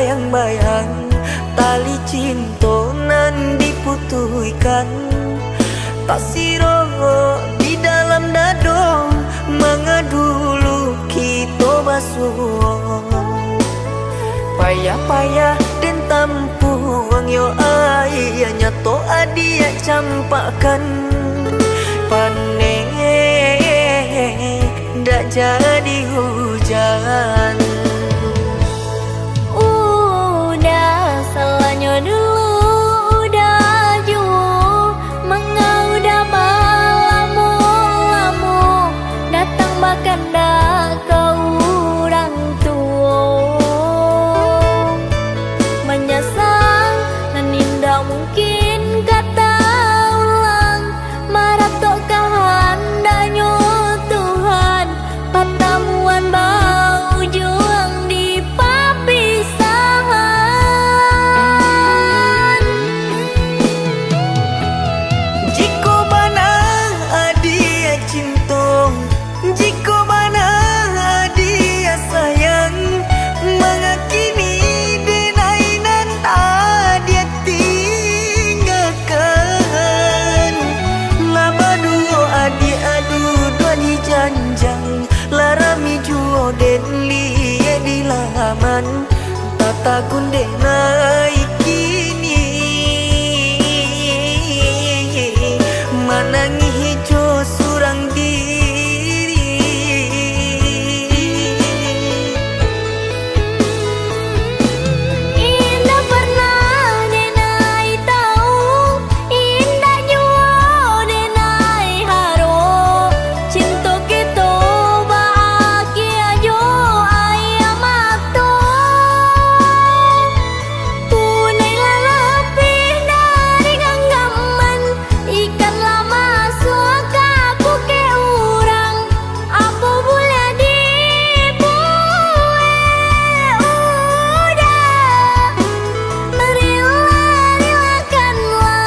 bayang-bayang tali cinta nan diputuhkan. Tak siro di dalam dado mengadulu kita basuh. Payah-payah dan tampuang yo ayahnya to adia campakan. Panen ndak jadi hujan. Udah salahnya dulu, udah jauh mengaudah malamu datang bahkan dah kau orang tua menyesal dan indah mungkin kata ulang marah tok kehendaknya Tuhan pertemuan bau juang di papisahan. Jika bana adia cinta, jika bana adia sayang, mengakini denainan adia tinggalkan. Laba duo adia adu dua di janjang, larami juo den liye di laman, tata kunde naik kini. Manangi hijau surang diri. Indah pernah denai tahu, indah jua denai haro. Cinta kita bahagia jo ayam mato. Punai lebih dari genggaman, ikan lama suaka buke urang. Apa boleh dibuat udah relakanlah.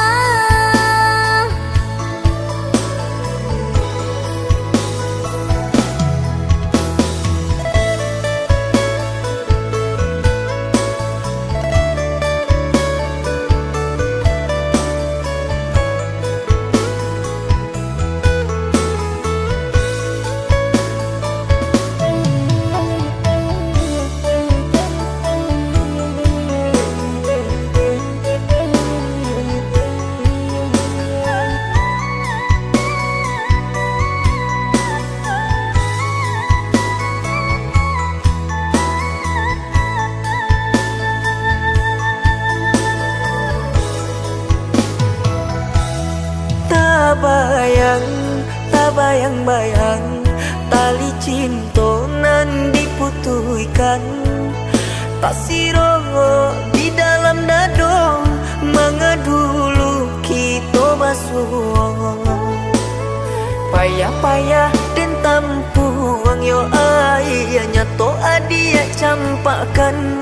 Tak bayang-bayang tali cinta nan diputuhkan. Tak siro di dalam dado mengadulu kita basuh. Payah-payah dan tampuang yo ayahnya to adia campakan.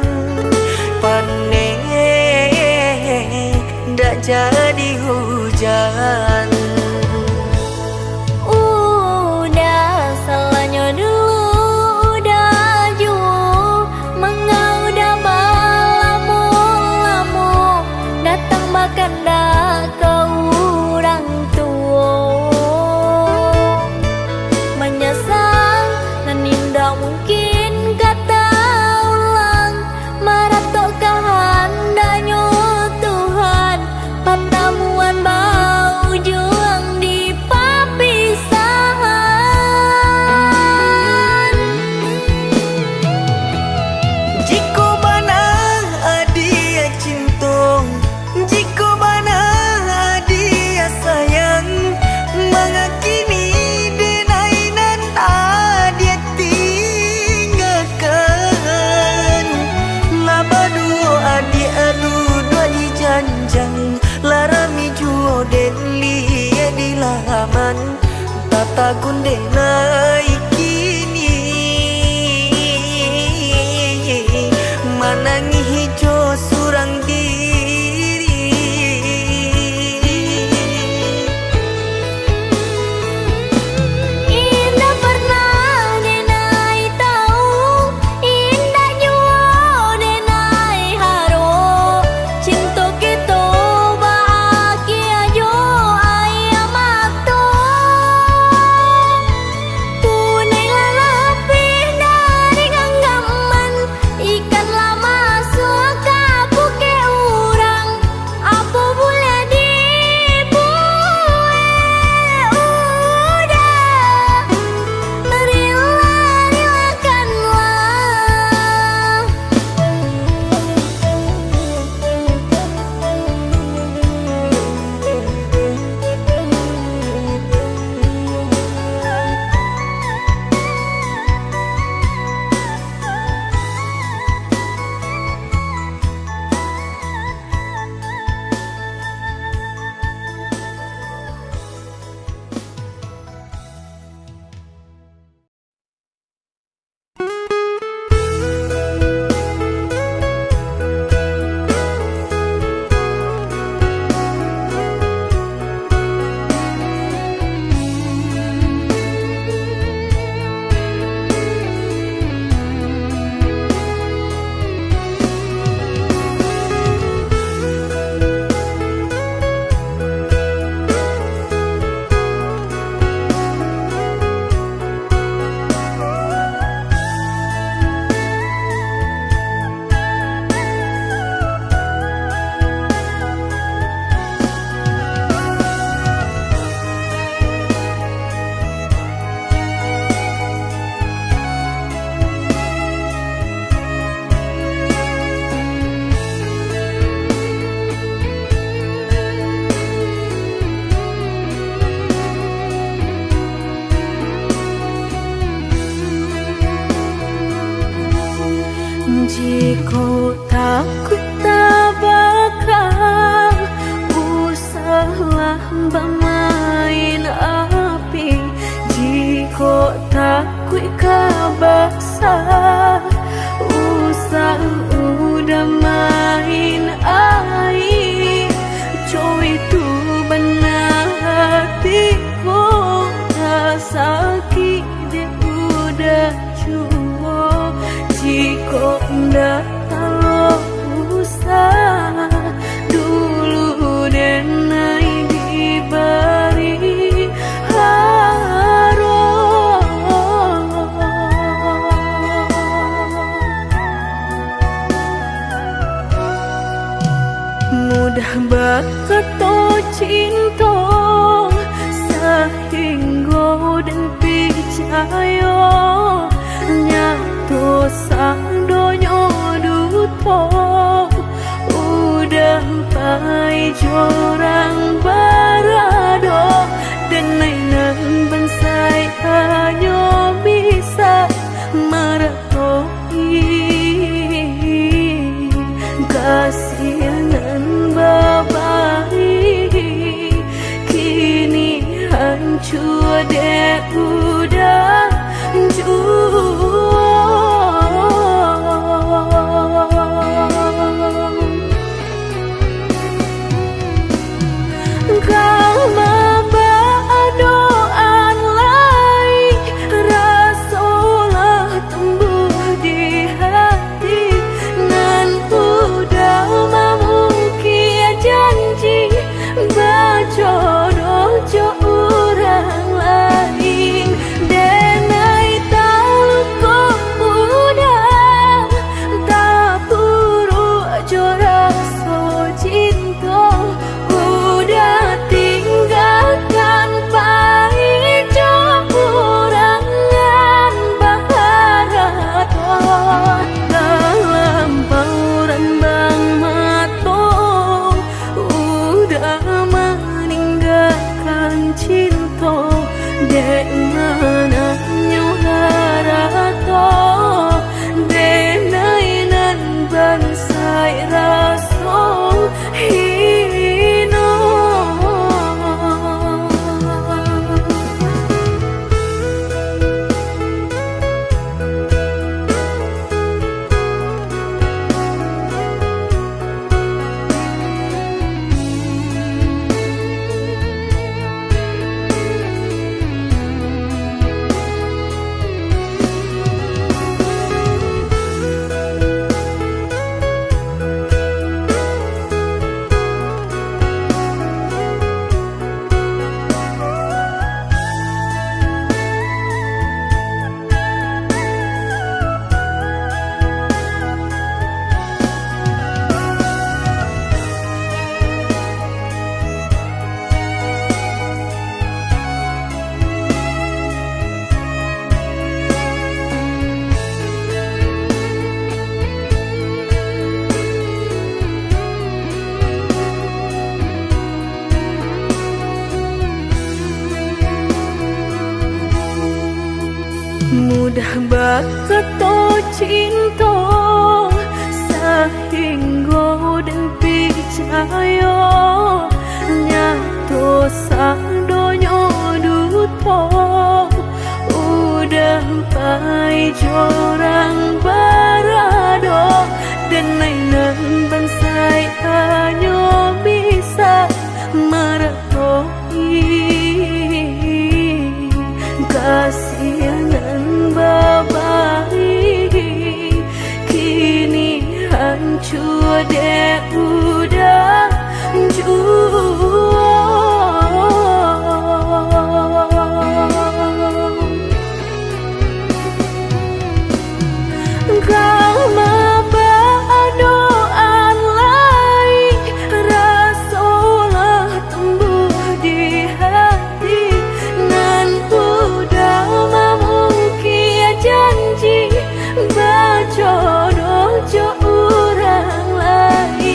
Panen ndak jadi hujan. Udah salahnya dulu, udah jauh mengaudah malamu datang bahkan dah kau orang tua menyesal dan indah mungkin kata ulang marah tok kehendaknya Tuhan pertemuan bau juang di papisahan. Jika bana adia cinta, jika bana adia sayang, mengakini denainan adia tinggalkan. Laba duo adia adu dua di janjang, larami juo den liye di laman, tata kunde naik kini. Manangi hijau surang diri. Indah pernah denai tahu, indah jua denai mudah bakato cinta sehingga dan percaya nyatu sang donyo duto udah pai jorang barado dan nainan bansai hanya bisa meratoi kasihanan babai kini hancur deh udah kau maba doan lai rasulah tumbuh di hati nan udah memukir janji bajodoh jo orang lain denai tahu kok udah tak buru jo rasa cinta udah tinggalkan pai jo urangan baharato dalam bauran bang mato udah meninggalkan cinta dek mana nyuharato denai nan bansai raso hino mudah bakato cinta sehingga dan percaya nyatu sang donyo duto udah pai jorang barado dan nainan bansai hanya bisa meratoi kasihanan babai kini hancur deh udah kau maba doan lai rasulah tumbuh di hati nan udah memukir janji bajodoh jo orang lain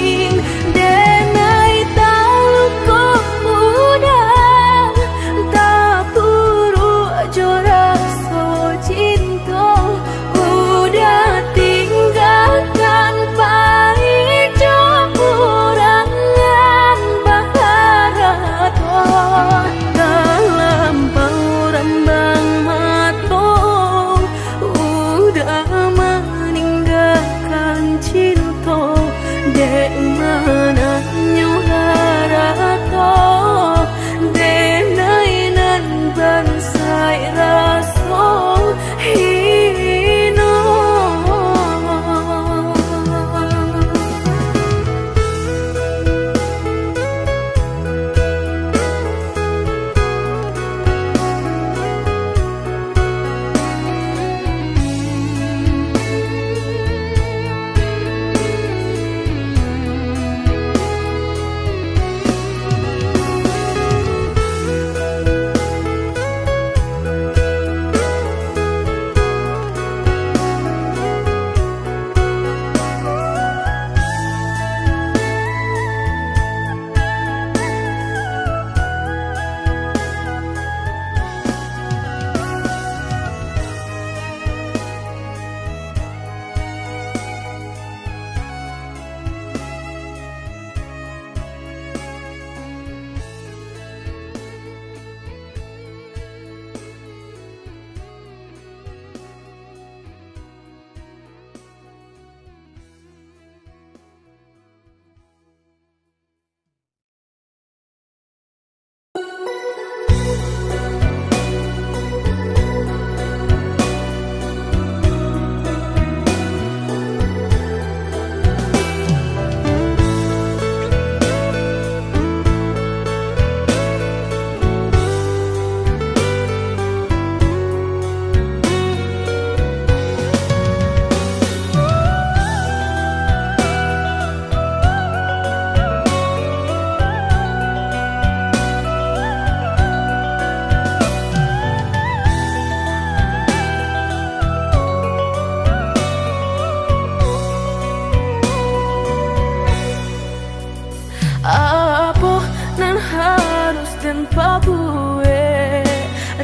pabue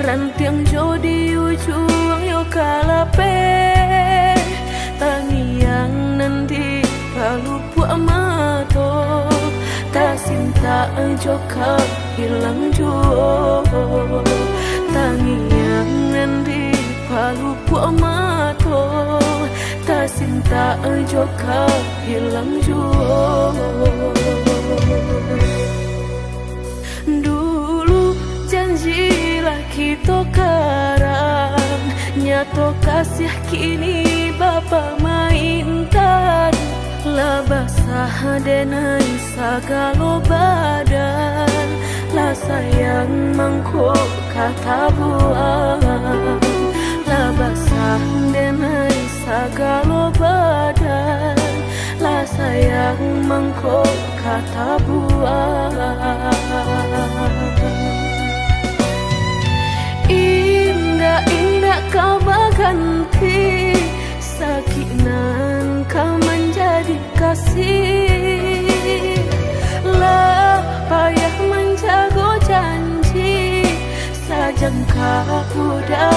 rantiang jodi ujung yo kalape tangiang nanti palupu amato tak sinta joka hilang juo tangiang nanti palupu amato tak sinta joka hilang juo. Dulu janjilah kita karang, nyato kasih kini bapa mainkan. Lah basah denai sagalo badan, lah sayang mangkok kata buang. Lah basah denai sagalo badan, lah sayang mangkok kata buang. Indah-indah kau berganti, sakinan kau menjadi kasih. Lah payah menjaga janji, sajangka udah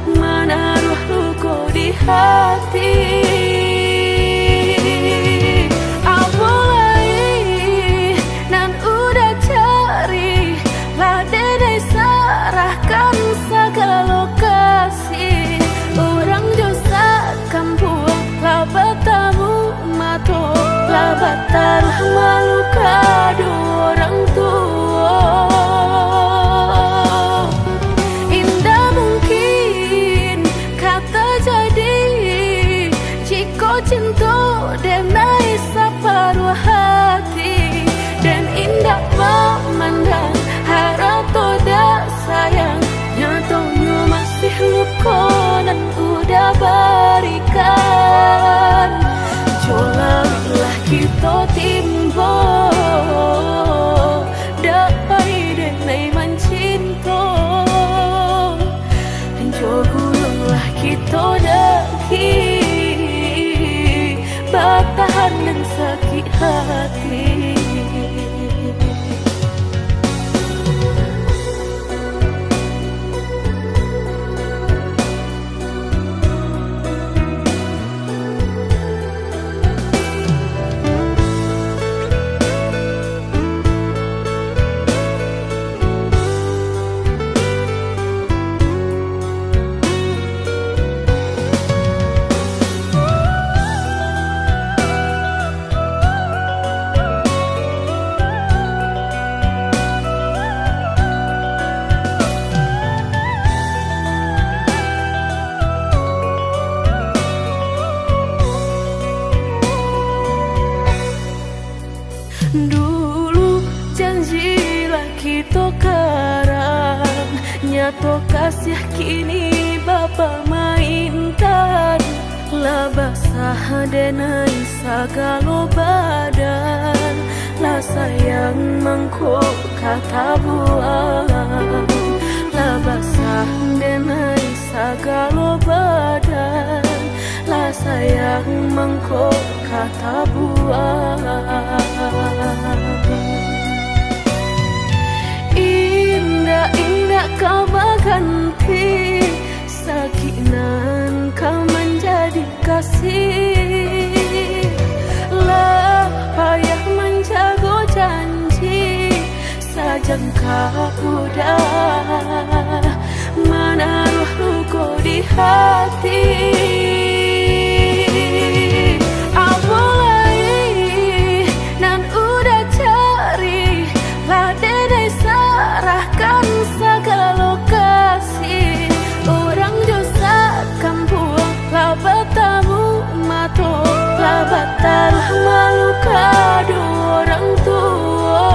menaruh luka di hati. Serahkan segala lokasi, orang dosa kampung labat tamu mato, labat taruh malu kado orang tua. Indah mungkin kata jadi, jika cinta denai separuh hati, dan indah memandang harap toda sayang, nyatanya masih luka dan udah berikan. Jolalah kita timbo, dapai denai mencinta. Jogulah kita daki, bertahan dan sakit hati. Dulu janjilah kita karang, nyato kasih kini bapa mainkan. Lah basah denai sagalo badan, lah sayang mangkok kata buang. Lah basah denai sagalo badan, lah sayang mangkok kata buang. Indah-indah kau berganti, sakinan kau menjadi kasih. Lah payah menjaga janji, sajangka udah menaruh luka di hati. Serahkan segala lokasi, orang dosa kampung labat tamu mato, labat taruh malu kado orang tua.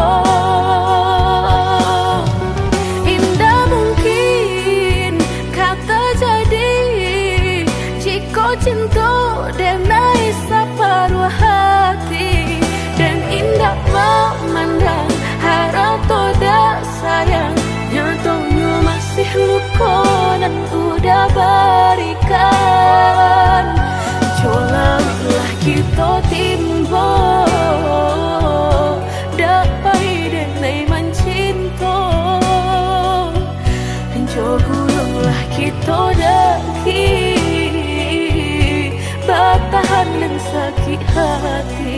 Indah mungkin kata jadi, jika cinta denai separuh hati, dan indah memandang harap toda sayang, nyatanya masih luka dan udah berikan. Jolalah kita timbo, dapai denai mencinta. hati.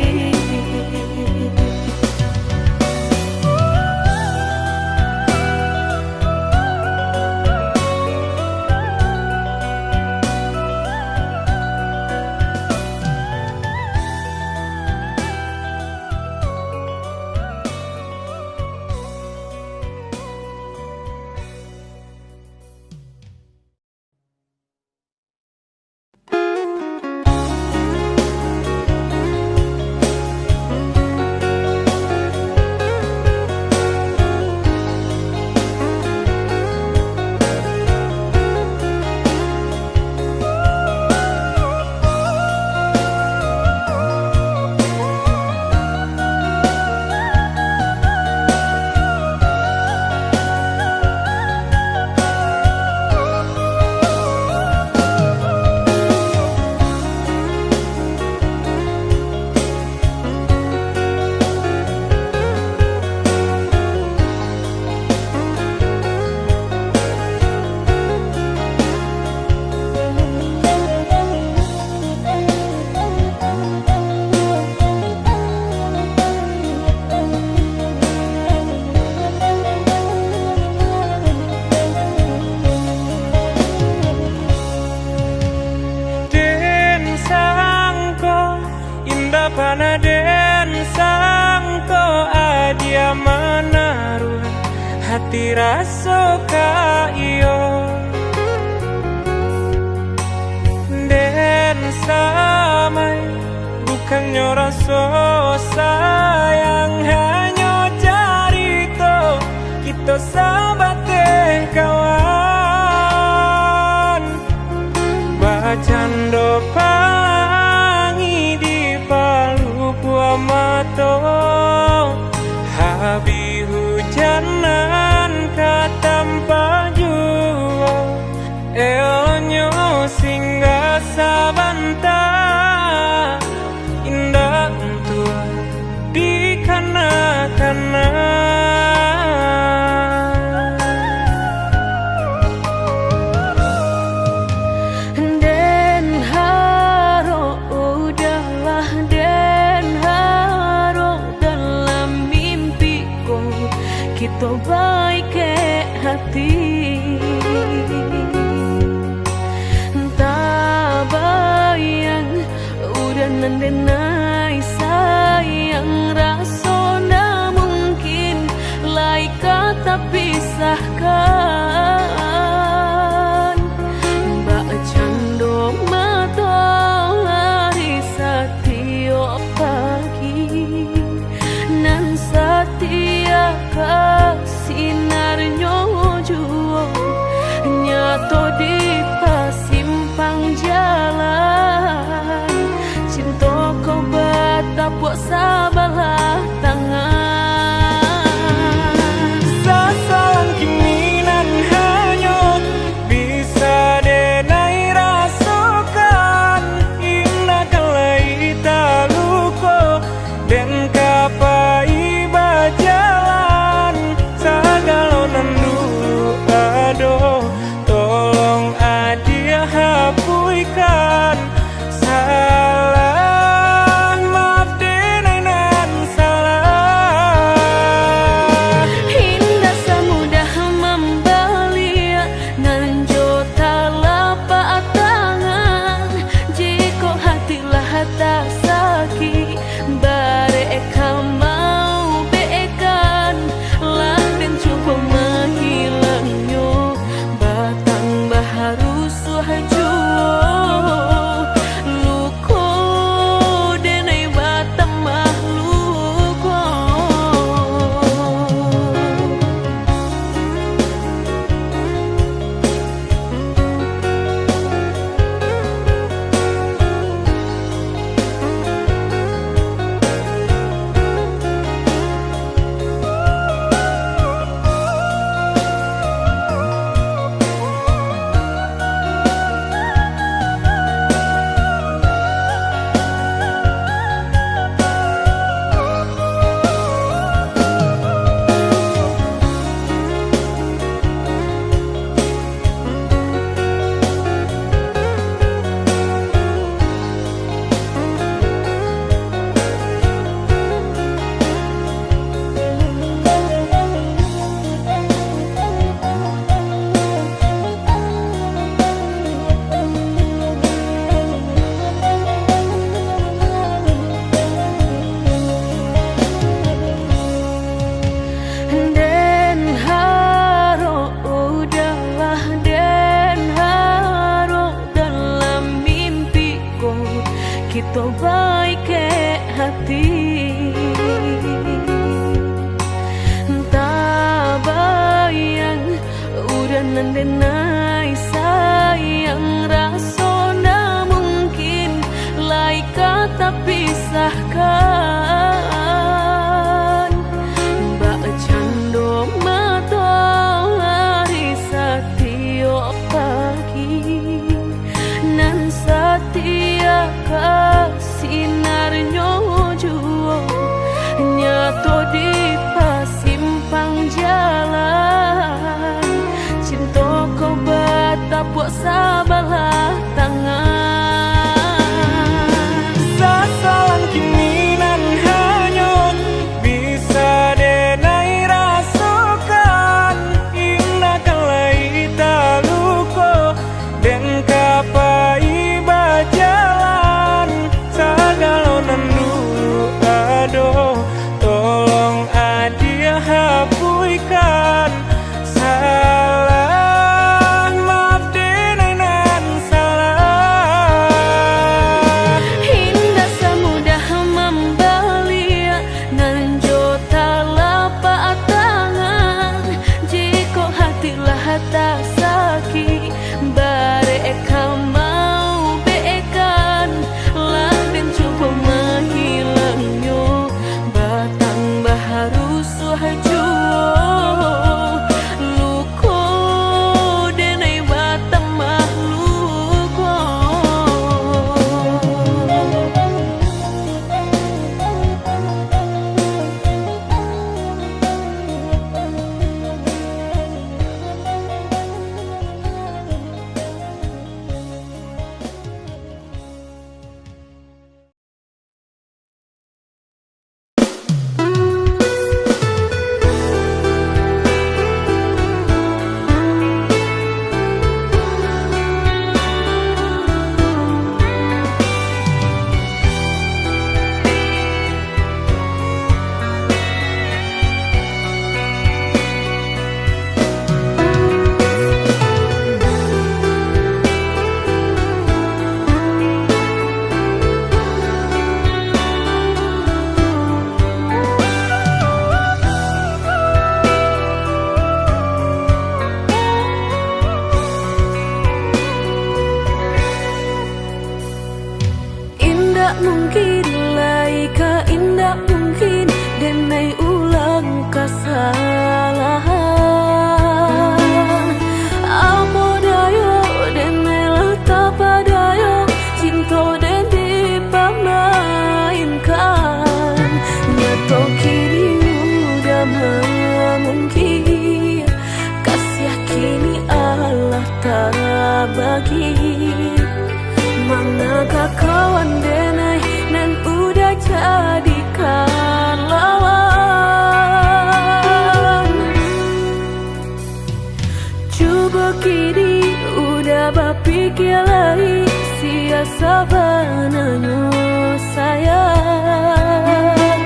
Panaden sangko adia menaruh hati rasa ka iyo den samai bukannya rasa sayang hanya carito kita sabate kawan bacando pangi di palu mato habi hujanan katampa jua elonyo singgah sabanta indah tua di kana-kana kita baik ke hati tak bayang udah nandenai sayang rasona mungkin lain kata pisahkan mbak cando mata hari setiap pagi nan setia sinarnya juo nyato di pasimpang jalan cinta kau batapuk sabalah tangan sasalan kiminan hanyut bisa denai rasukan indah kalai taluko dan kapai bajalan sagalonan dulu aduh tolong adia hapuikan salah maaf denainan salah indah semudah membalia nan jota lapak tangan jika hatilah tak sakit bareka mau beekan lah dan cuba menghilangnya batang baharu suhajo luko denai batang mahluko hati. Tak bayang udah nandenai sayang, rasona mungkin lai kata pisahkan. Mbak cando matahari setiap pagi, nan setia kasinarnya juo nyato di pasimpang jalan. Cinta kau batapuk sabalah tangan. Sasalan kini nan hanyut bisa denai rasakan. Indah kalai taluko dan kapai bajalan. Sagalo nandu ado tolong adia hapuikan. Salah maaf denai nan salah. Hingga semudah membelia nan jota lapak tangan. Jika hatilah tak sakit bareka mau beekan, lah dan coba menghilangnya batang baharu suhajuo. Luko denai batang mahluko. Indah mungkin laika, indah mungkin denai ulang kesalahan. Apa dayo denai letak padayo, cinta den dipamainkan. Nyato kini udah mungkin, kasih kini Allah tak bagi. Manakah kawan denai nan udah jadikan lawan. Coba kini udah berpikir lagi, siasa bananya sayang.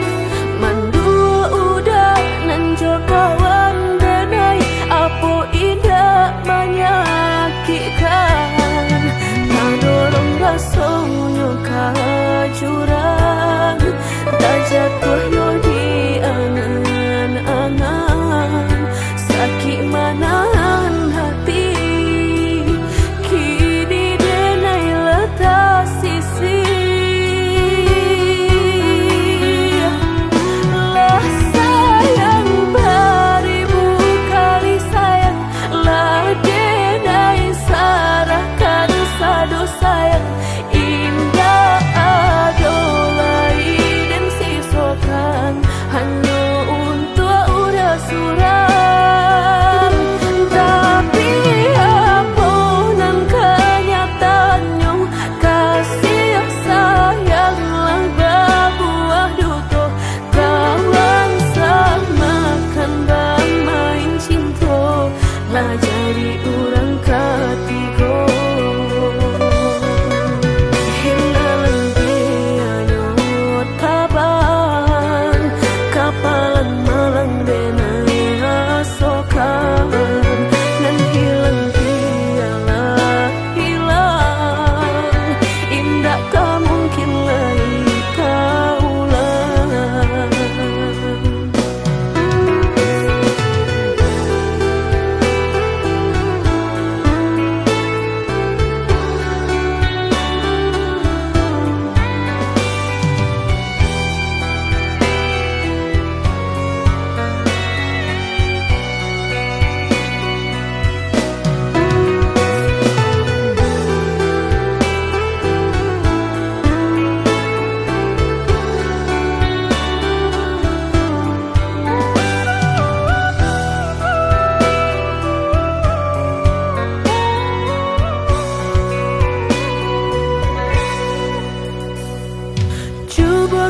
Mandua udah nan jo kawan denai, apa indah menyakitkan. Dorong rasanya kajurang, tak jatuh yo di angan-angan. Sakit manahan hati, kini denai letak sisi. Lah sayang beribu kali sayang, lah denai sarahkan sadu sayang. Indah adolai dan sisokan.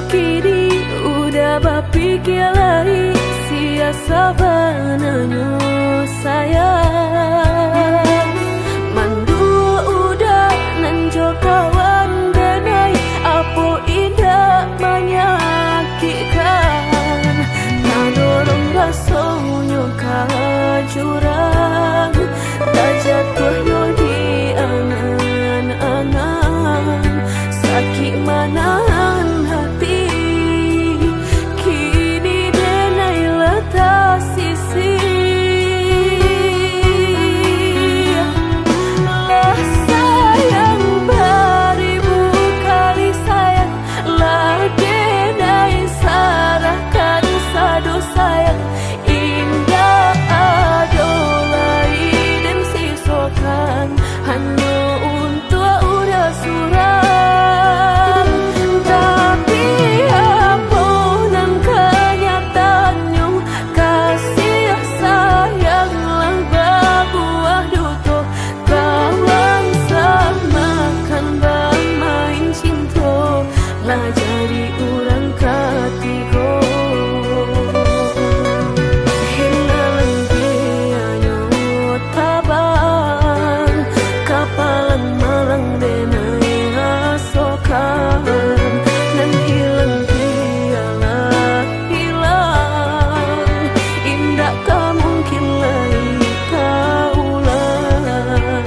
Kini udah berpikir lagi siasa bananyo sayang mandu udah nanjo kawan denai apa indah menyakitkan nadorong rasonyo jurang tak jatuhnya di angan-angan sakit manahan hati kini denai letak sisi lah sayang beribu kali sayang lah denai sarahkan sadu sayang indah adolai dan sisokan hanya untuk udah suram tapi apa nan kenyataannya kasih sayang lang berbuah duto kawan samakan bermain cinta lah jadi orang ketiga hilang dianya tabang kapalan malang denai asokan dan hilang dialah hilang indah tak mungkin lagi kaulang.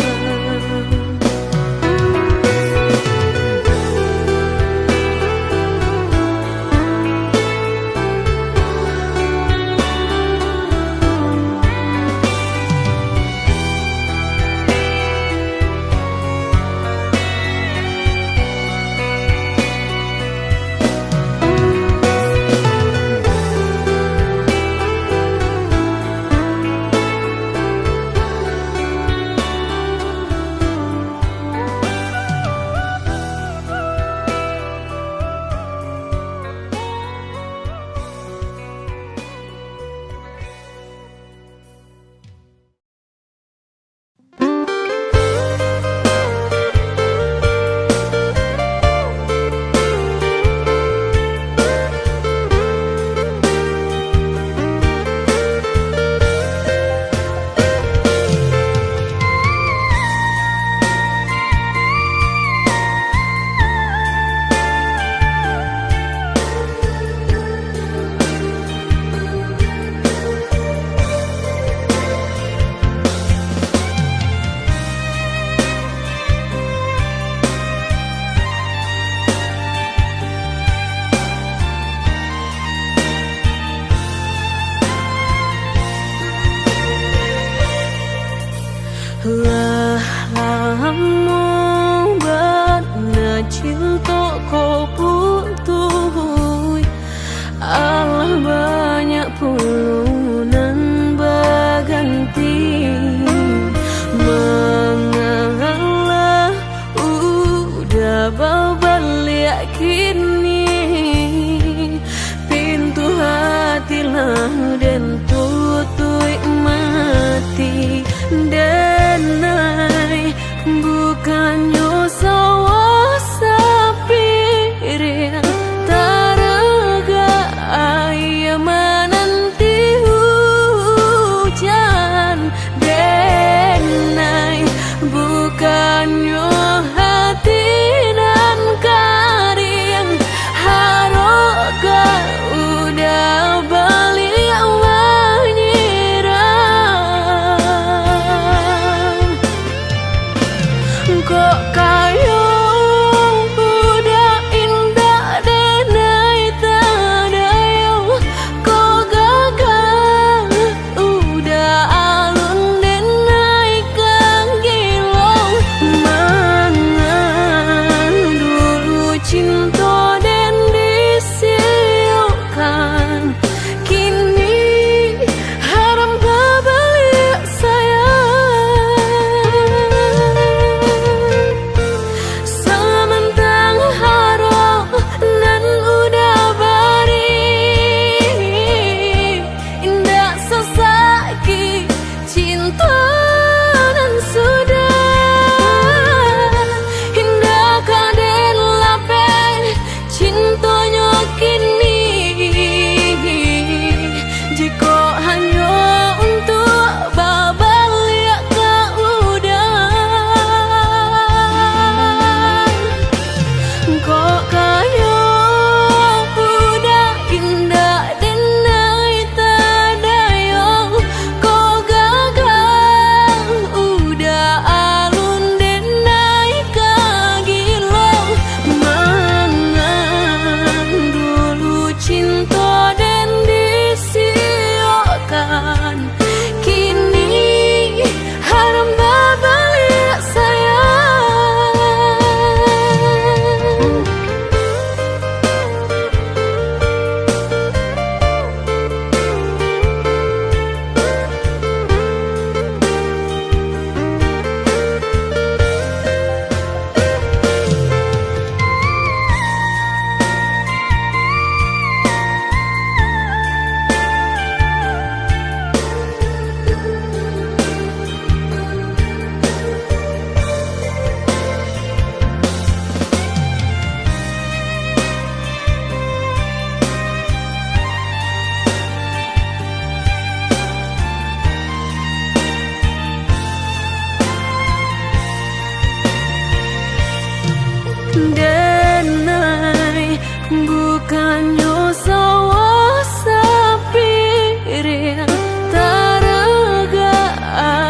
hanyo sawah sapiring taraga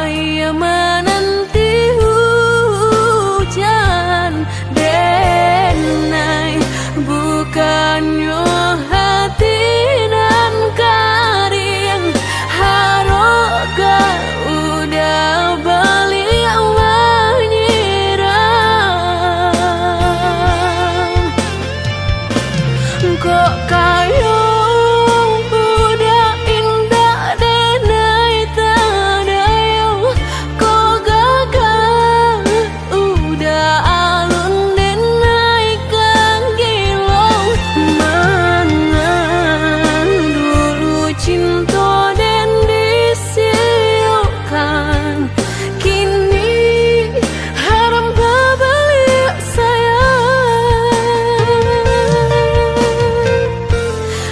ayah menanti hujan denai bukannya hati nan karing haroga udah balik menyiram kok kayo udah indah denai tadayo kok gagal udah alun denai kang gilong mangan dulu cinta dan disiukan kini haram babalik sayang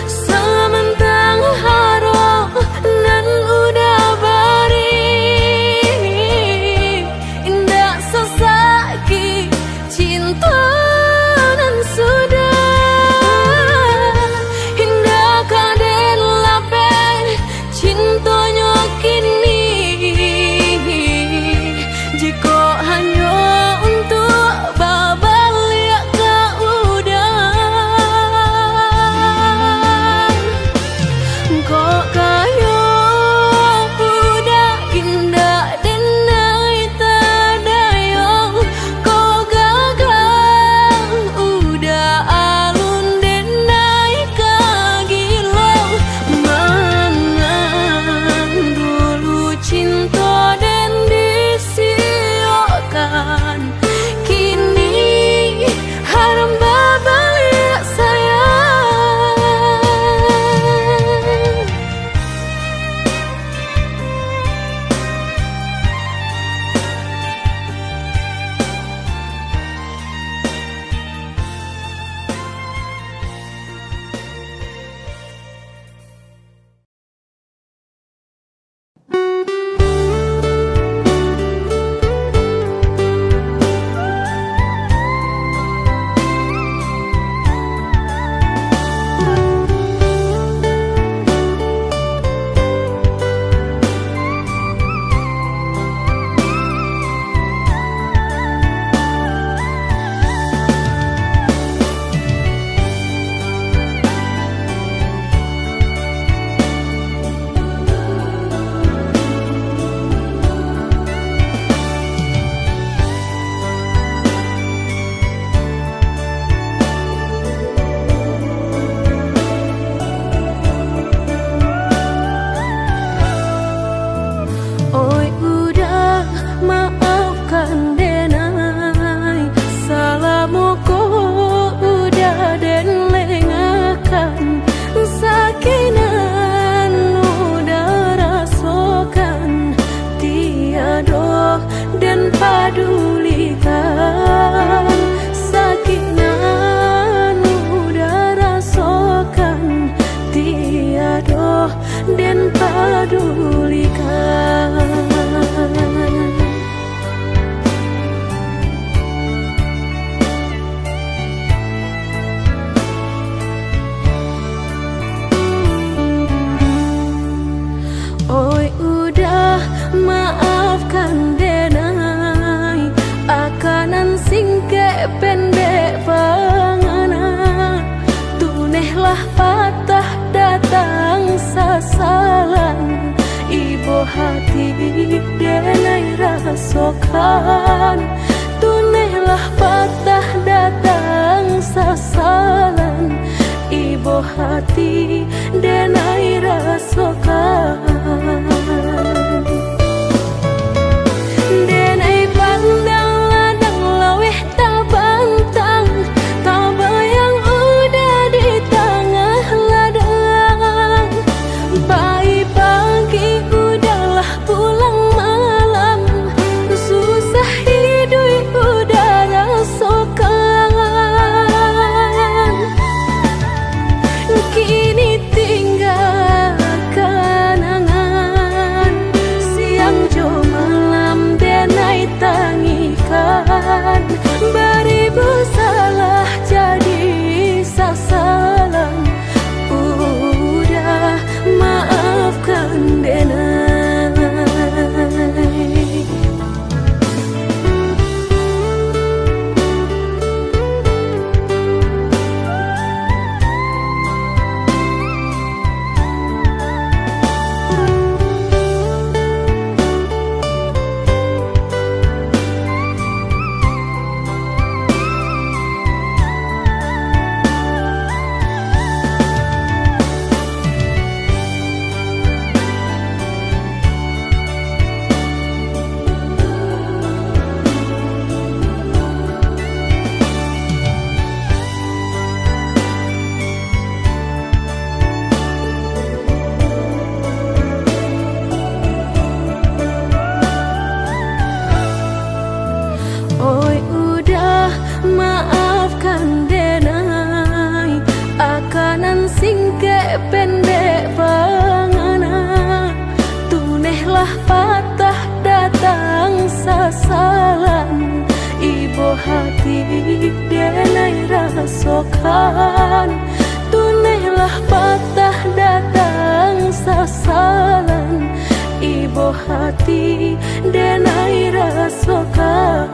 samantang haro nan udah bari indah sesaki cinta nan sudah indah kaden lapen cintonya kini jika hanya untuk babalik ke udang kok kayo udah indah denai tadayong kok gagal udah alun denai kagilong mangan dulu cinta dan disiokan kini haram babalik sayang oi udah maafkan denai salamu kok udah den lengakan sakinan udah rasakan tiada dan padulikan sakinan udah rasakan tiada dan padulikan oi udah maafkan denai akanan singke pendek pangana tunehlah patah datang sasalan ibu hati denai rasokan tunehlah patah datang sasalan ibu hati denai rasokan denai pandang ladang laweh tak bantang tak bayang udah di tengah ladang pagi udahlah pulang malam susah hidup udah rasakan kini pendek pangana, tunehlah patah datang sasalan. Ibu hati denai rasokan, tunehlah patah datang sasalan. Ibu hati denai rasokan,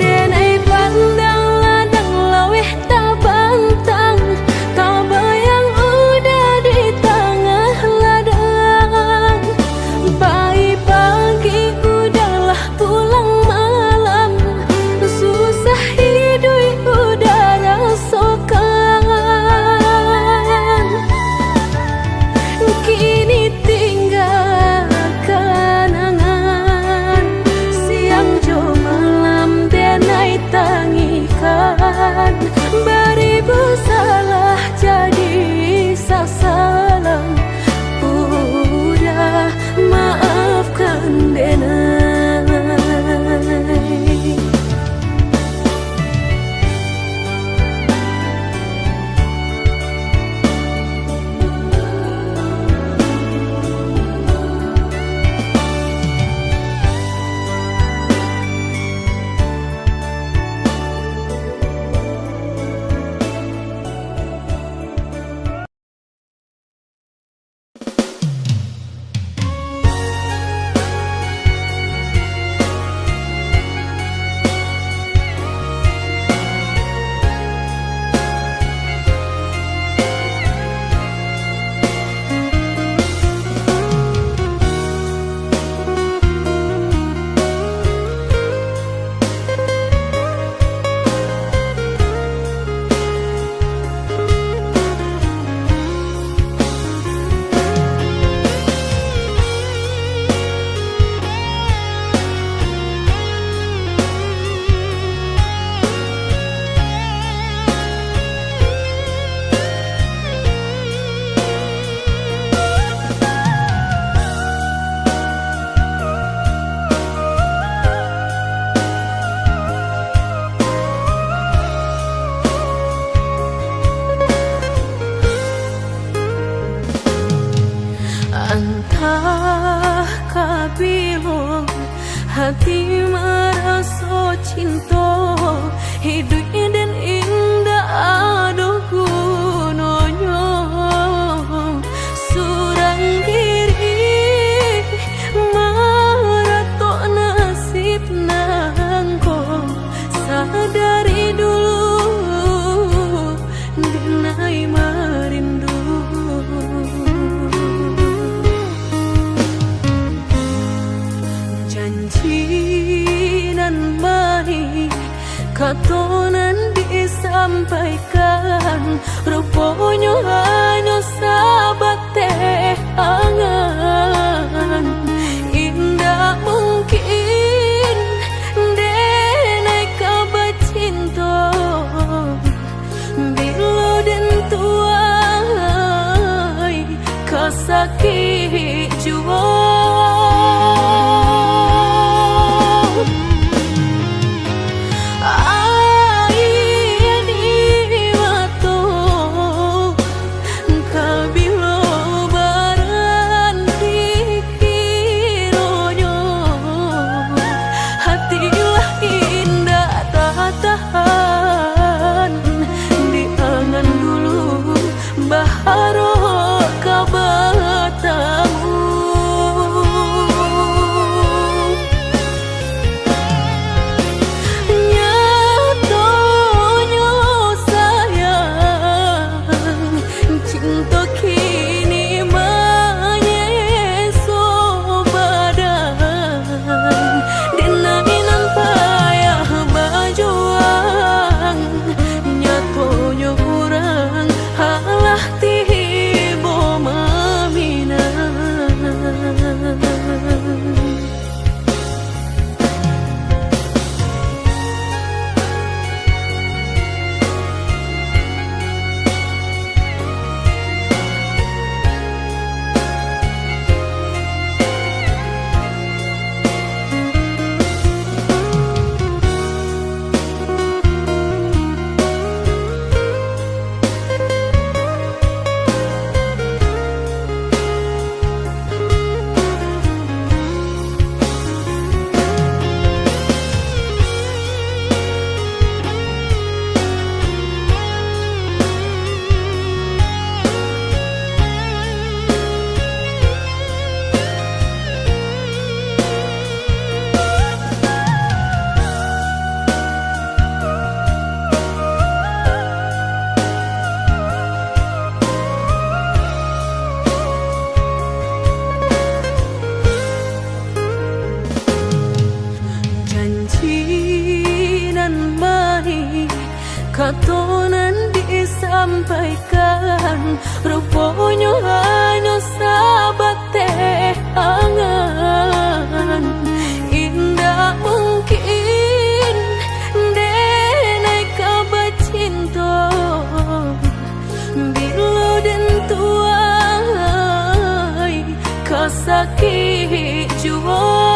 denai pandang ladang laweh tak bantang, tak bayang udah di tengah ladang. Pagi udahlah pulang malam, susah hidup udah rasakan. Kini tinggal kenangan, siang jo malam denai tangikan. Beribu salah jadi sasalan, udah maafkan denai. Entah kabilon hati merasa cinta, hidup dan indah aduh gunanya. Surang diri maratok nasib nangko, sadari dulu denai merindu. Janji nan baik katonan disampaikan, rupanya hanya sahabat teh angan. Indah mungkin denai kabar cinta, bila den tuai kasakit jua. Kabilo baranti katonan disampaikan, rupanya hanya sahabat teh angan. Indah mungkin denai kabar cinta bila dan tuai kasakit jua.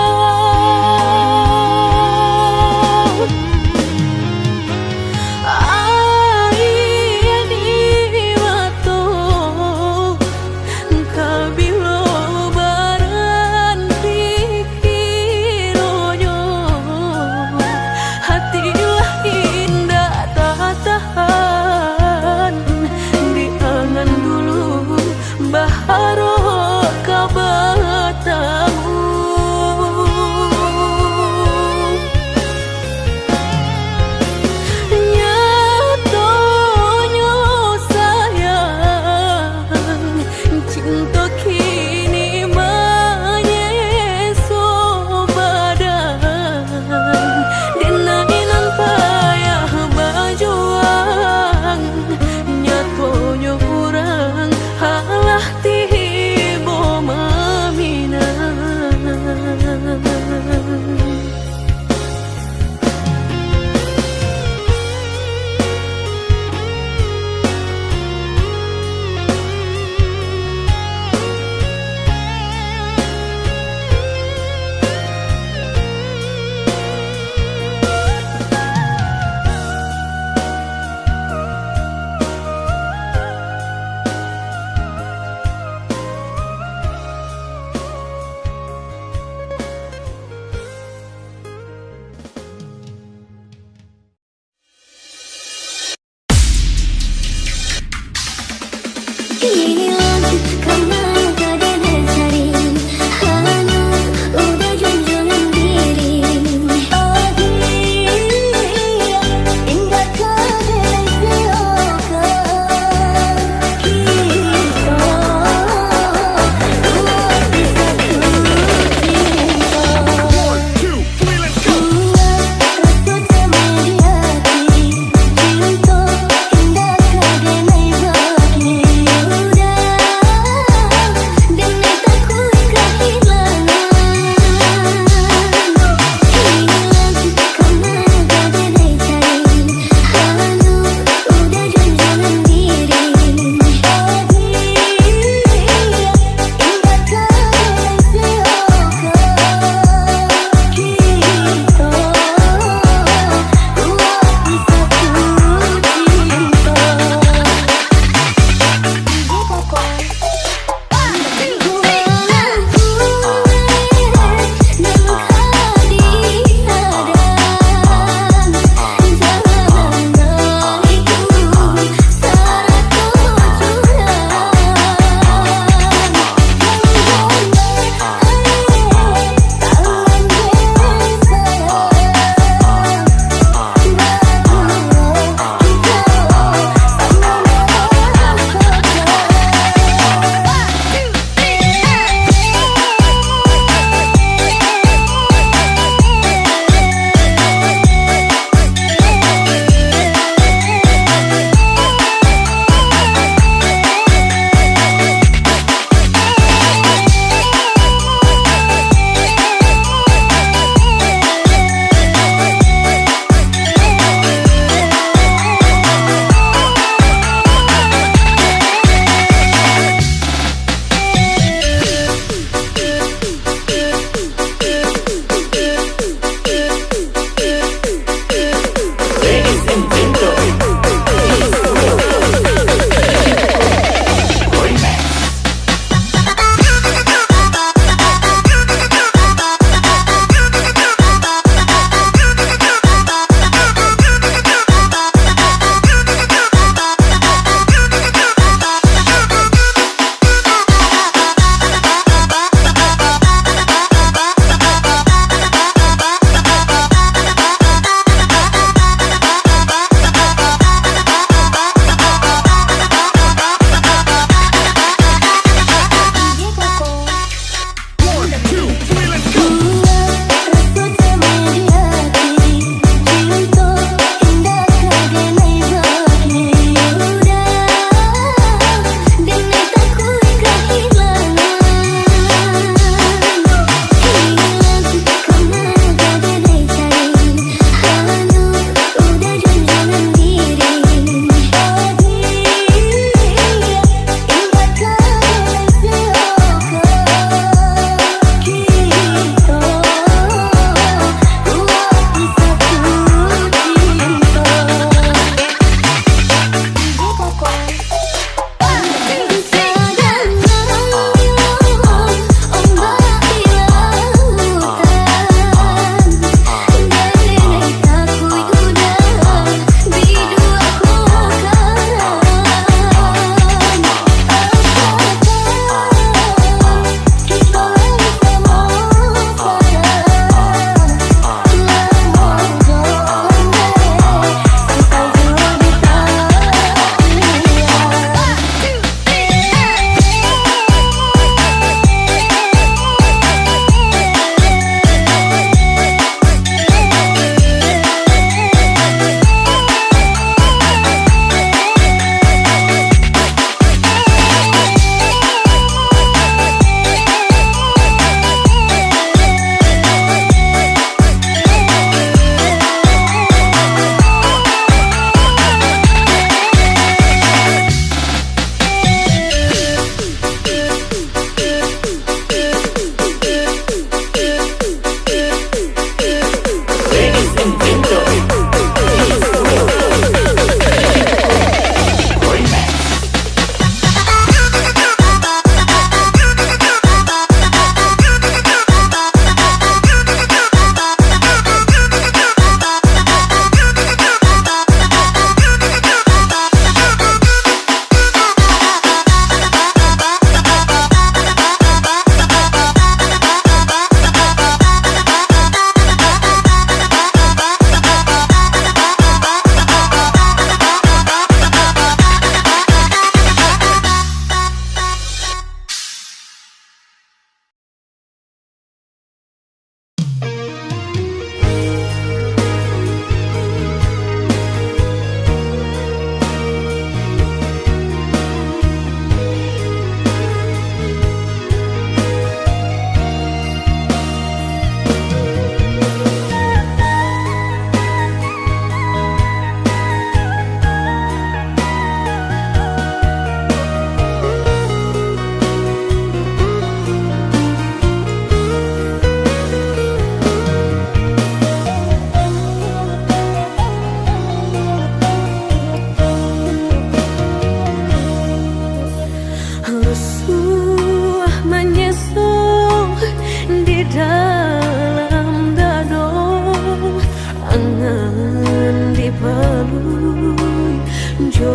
jo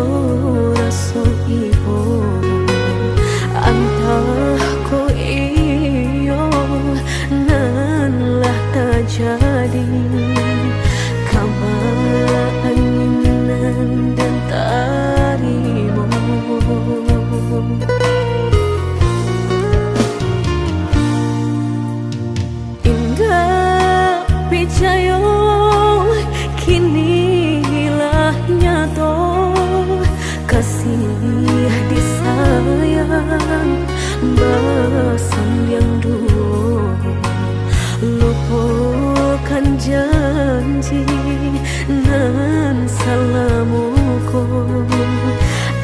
raso ibo antah ko iyo nan lah terjadi keinginan dan tarimu indah picayo kini lah nyato kasih disayang basan yang dulu lupakan janji nan salamuku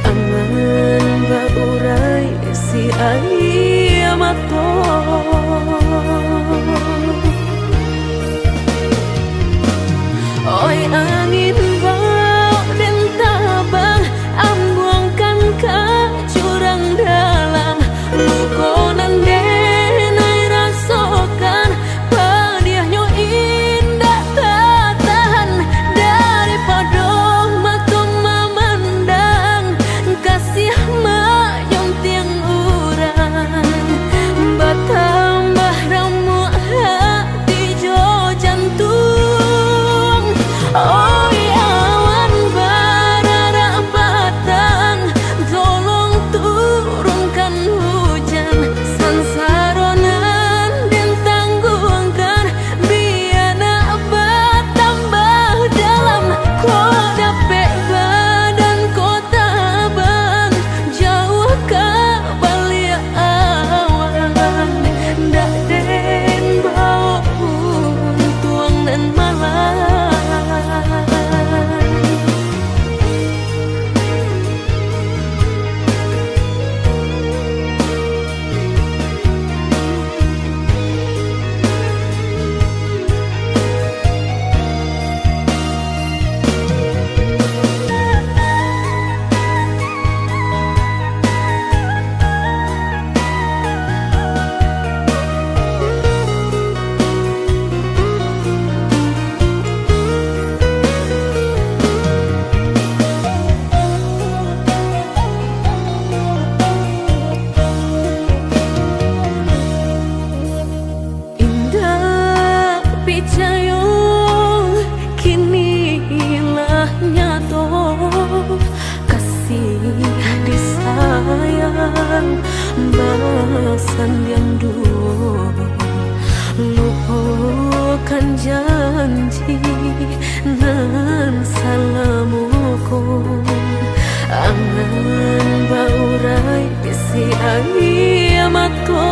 angan baurai si ayamato oi angin bau dan tabang ambuangkan ke jurang dalam lukonan denai rasakan pedihnya indah tak tahan daripada matung memandang kasih menyunting urang bertambah ramu hati jo jantung oi awan barara batang tolong turunkan hujan sansaronan dan tangguhkan biana bertambah dalam kau dapet badan kau tabang jauh ke balik awan dak den bau tuang dan malam picayo kini lah nyato kasih disayang basan yang dulu lupakan janji nan salamuku angan baurai si ayamato